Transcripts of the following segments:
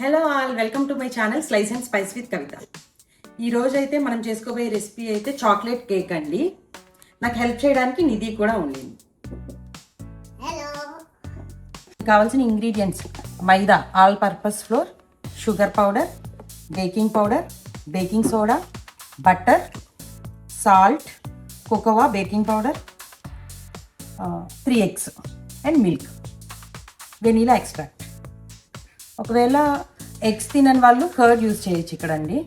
Hello all, welcome to my channel slice and spice with Kavitha. ఈరోజు అయితే మనం చేసుకోబోయే రెసిపీ అయితే చాక్లెట్ కేక్ అండి. నాకు హెల్ప్ చేయడానికి నిధి కూడా ఉండింది. కావాల్సిన ingredients: maida, all purpose floor, sugar powder, baking powder, baking soda, butter, salt, cocoa baking powder, 3 eggs and milk, vanilla extract. ఒకవేళ ఎగ్స్ తినని వాళ్ళు కర్డ్ యూజ్ చేయొచ్చు ఇక్కడ అండి.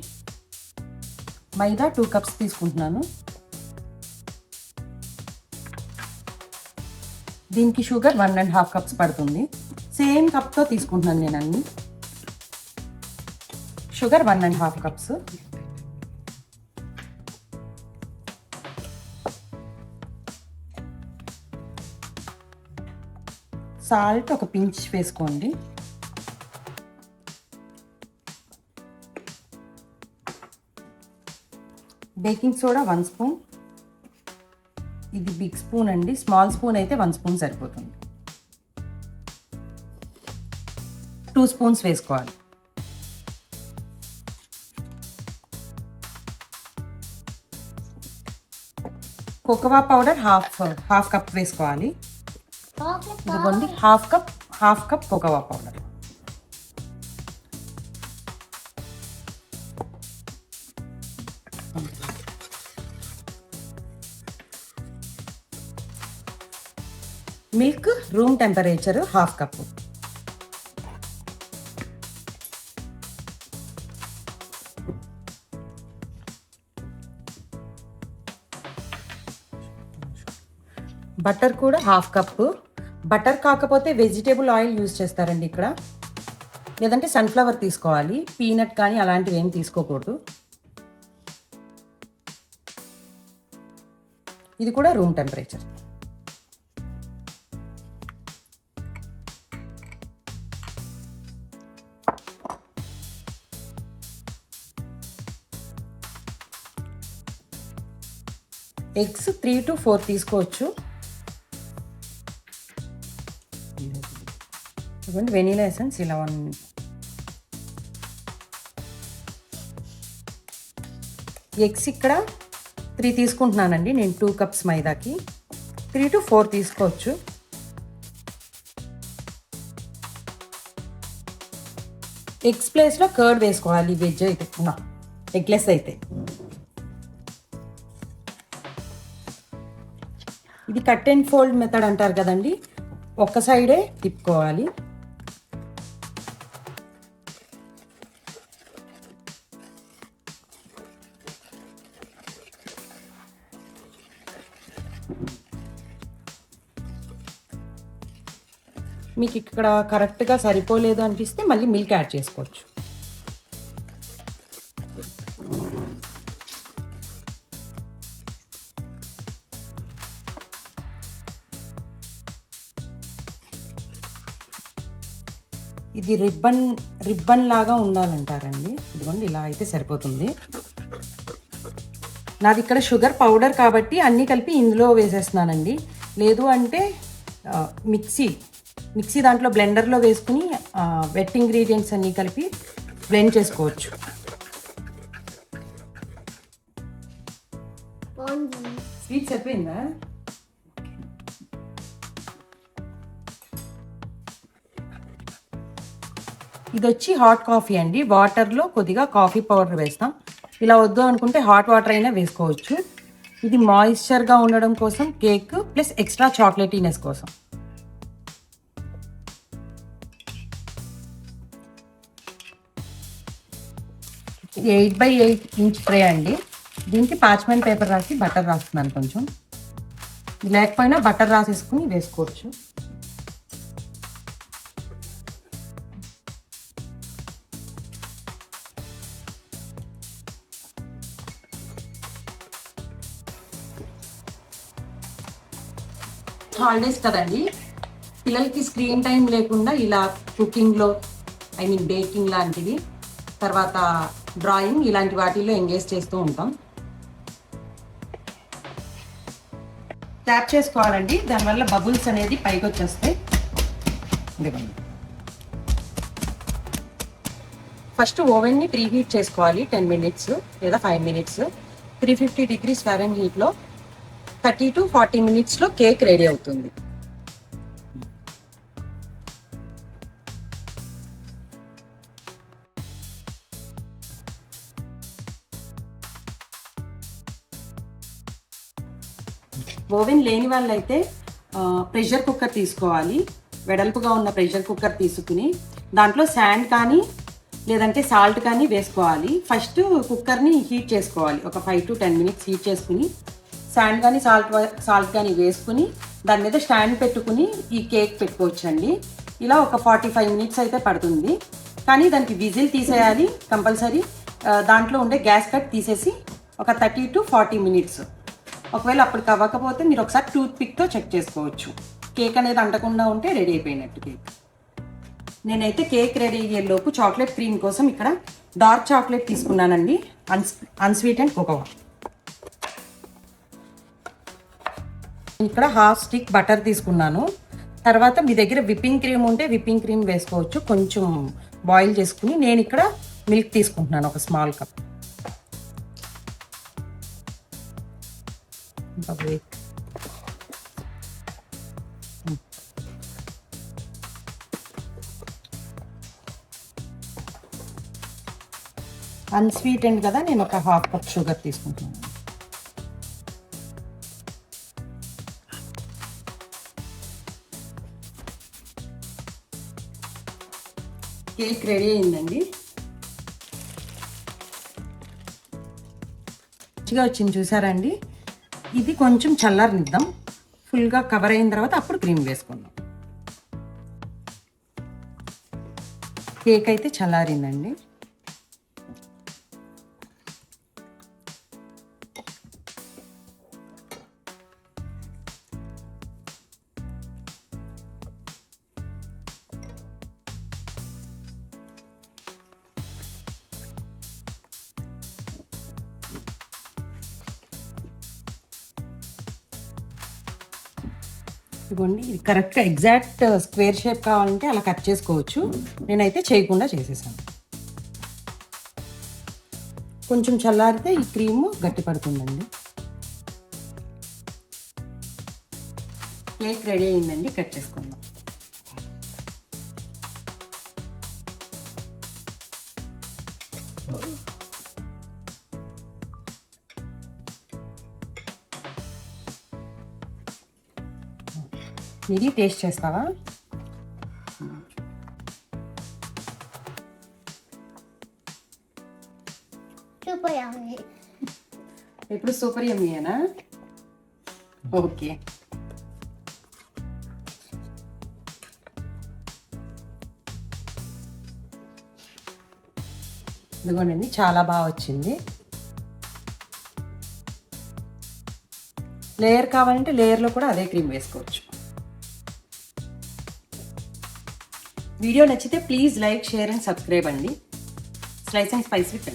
మైదా 2 cups తీసుకుంటున్నాను. దీనికి షుగర్ 1.5 cups పడుతుంది. సేమ్ కప్తో తీసుకుంటున్నాను నేను అన్ని. షుగర్ 1.5 cups, సాల్ట్ ఒక పించ్ వేసుకోండి. Baking soda 1 spoon. ఇది బిగ్ స్పూన్ అండి, స్మాల్ స్పూన్ అయితే 1 spoon సరిపోతుంది. 2 spoons వేసుకోవాలి. కోకోవా పౌడర్ హాఫ్ కప్ వేసుకోవాలి. ఇదిగోండి half cup cocoa powder. Milk room temperature 1/2 cup. Butter కూడా 1/2 cup. బటర్ కాకపోతే వెజిటేబుల్ ఆయిల్ యూజ్ చేస్తారండి ఇక్కడ, లేదంటే సన్ఫ్లవర్ తీసుకోవాలి. పీనట్ కానీ అలాంటివి ఏం తీసుకోకూడదు. ఇది కూడా రూమ్ టెంపరేచర్. ఎగ్స్ 3 to 4 తీసుకోవచ్చు. ఇదిగోండి వెనీలా ఎసెన్స్ ఇలా ఉంది. ఎగ్స్ ఇక్కడ 3 తీసుకుంటున్నానండి నేను. 2 cups మైదాకి 3 to 4 తీసుకోవచ్చు. ఎగ్స్ ప్లేస్లో కర్డ్ వేసుకోవాలి వెజ్ అయితే, ఎగ్లెస్ అయితే. ఇది కట్ అండ్ ఫోల్డ్ మెథడ్ అంటారు కదండి, ఒక్క సైడే తిప్పుకోవాలి. మీకు ఇక్కడ కరెక్ట్గా సరిపోలేదు అనిపిస్తే మళ్ళీ మిల్క్ యాడ్ చేసుకోవచ్చు. ఇది రిబ్బన్ లాగా ఉండాలంటారండి. ఇదిగోండి ఇలా అయితే సరిపోతుంది. నాది ఇక్కడ షుగర్ పౌడర్ కాబట్టి అన్నీ కలిపి ఇందులో వేసేస్తున్నానండి. లేదు అంటే మిక్సీ దాంట్లో బ్లెండర్లో వేసుకుని వెట్ ఇంగ్రీడియంట్స్ అన్నీ కలిపి బ్లెండ్ చేసుకోవచ్చు. స్వీట్ సరిపోయిందా? ఇది వచ్చి హాట్ కాఫీ అండి. వాటర్లో కొద్దిగా కాఫీ పౌడర్ వేస్తాం. ఇలా వద్దు అనుకుంటే హాట్ వాటర్ అయినా వేసుకోవచ్చు. ఇది మాయిశ్చర్గా ఉండడం కోసం, కేక్ ప్లస్ ఎక్స్ట్రా చాక్లెటీనెస్ కోసం. ఇది 8x8 ఇంచ్ ట్రే అండి. దీనికి పార్చ్మెంట్ పేపర్ రాసి బటర్ రాస్తున్నాను. కొంచెం లేకపోయినా బటర్ రాసేసుకుని వేసుకోవచ్చు. హాలిడేస్ కదండి, పిల్లలకి స్క్రీన్ టైం లేకుండా ఇలా కుకింగ్లో, బేకింగ్ లాంటివి, తర్వాత డ్రాయింగ్ ఇలాంటి వాటిల్లో ఎంగేజ్ చేస్తూ ఉంటాం. ట్యాప్ చేసుకోవాలండి, దానివల్ల బబుల్స్ అనేది పైకి వచ్చేస్తాయి. ఫస్ట్ ఓవెన్ని ప్రీ హీట్ చేసుకోవాలి 10 మినిట్స్ లేదా 5 మినిట్స్. 350 డిగ్రీస్ ఫారెన్హీట్లో 30 to 40 మినిట్స్లో కేక్ రెడీ అవుతుంది. ఓవెన్ లేని వాళ్ళైతే ప్రెషర్ కుక్కర్ తీసుకోవాలి. వెడల్పుగా ఉన్న ప్రెషర్ కుక్కర్ తీసుకుని దాంట్లో శాండ్ కానీ లేదంటే సాల్ట్ కానీ వేసుకోవాలి. ఫస్ట్ కుక్కర్ని హీట్ చేసుకోవాలి. ఒక 5 to 10 మినిట్స్ హీట్ చేసుకుని శాండ్ కానీ సాల్ట్ కానీ వేసుకుని దాని మీద స్టాండ్ పెట్టుకుని ఈ కేక్ పెట్టుకోవచ్చండి. ఇలా ఒక 45 మినిట్స్ అయితే పడుతుంది. కానీ దానికి విజిల్ తీసేయాలి కంపల్సరీ. దాంట్లో ఉండే గ్యాస్ కట్ తీసేసి ఒక 30 to 40 మినిట్స్. ఒకవేళ అప్పటికి అవ్వకపోతే మీరు ఒకసారి టూత్ పిక్తో చెక్ చేసుకోవచ్చు. కేక్ అనేది అంటకుండా ఉంటే రెడీ అయిపోయినట్టు కేక్. నేనైతే కేక్ రెడీ అయ్యేలోపు చాక్లెట్ క్రీమ్ కోసం ఇక్కడ డార్క్ చాక్లెట్ తీసుకున్నానండి, అన్స్వీట్ అండ్ కోకోవా. ఇక్కడ హాఫ్ స్టిక్ బటర్ తీసుకున్నాను. తర్వాత మీ దగ్గర విప్పింగ్ క్రీమ్ ఉంటే విప్పింగ్ క్రీమ్ వేసుకోవచ్చు. కొంచెం బాయిల్ చేసుకుని నేను ఇక్కడ మిల్క్ తీసుకుంటున్నాను, ఒక స్మాల్ కప్. అన్స్వీట్ అండ్ కదా, నేను ఒక హాఫ్ కప్ షుగర్ తీసుకుంటున్నాను. కేక్ రెడీ అయిందండి. మంచిగా వచ్చింది చూసారండి. ఇది కొంచెం చల్లారనిద్దాం. ఫుల్గా కవర్ అయిన తర్వాత అప్పుడు క్రీమ్ వేసుకుందాం. కేక్ అయితే చల్లారిందండి. ఇదిగోండి, ఇది కరెక్ట్గా ఎగ్జాక్ట్ స్క్వేర్ షేప్ కావాలంటే అలా కట్ చేసుకోవచ్చు. నేనైతే చేయకుండా చేసేసాను. కొంచెం చల్లారితే ఈ క్రీము గట్టి పడుతుందండి. కేక్ రెడీ అయిందండి, కట్ చేసుకుందాం. ఇది టేస్ట్ చేస్తావా? సూపర్ యమ్మీ. ఇప్పుడు సూపర్ యమ్మీయేనా? ఓకే. ఇదిగోనండి, చాలా బాగా వచ్చింది. లేయర్ కావాలంటే లేయర్లో కూడా అదే క్రీమ్ వేసుకోవచ్చు. వీడియో నచ్చితే please like, share and subscribe అండి. Slice and spice with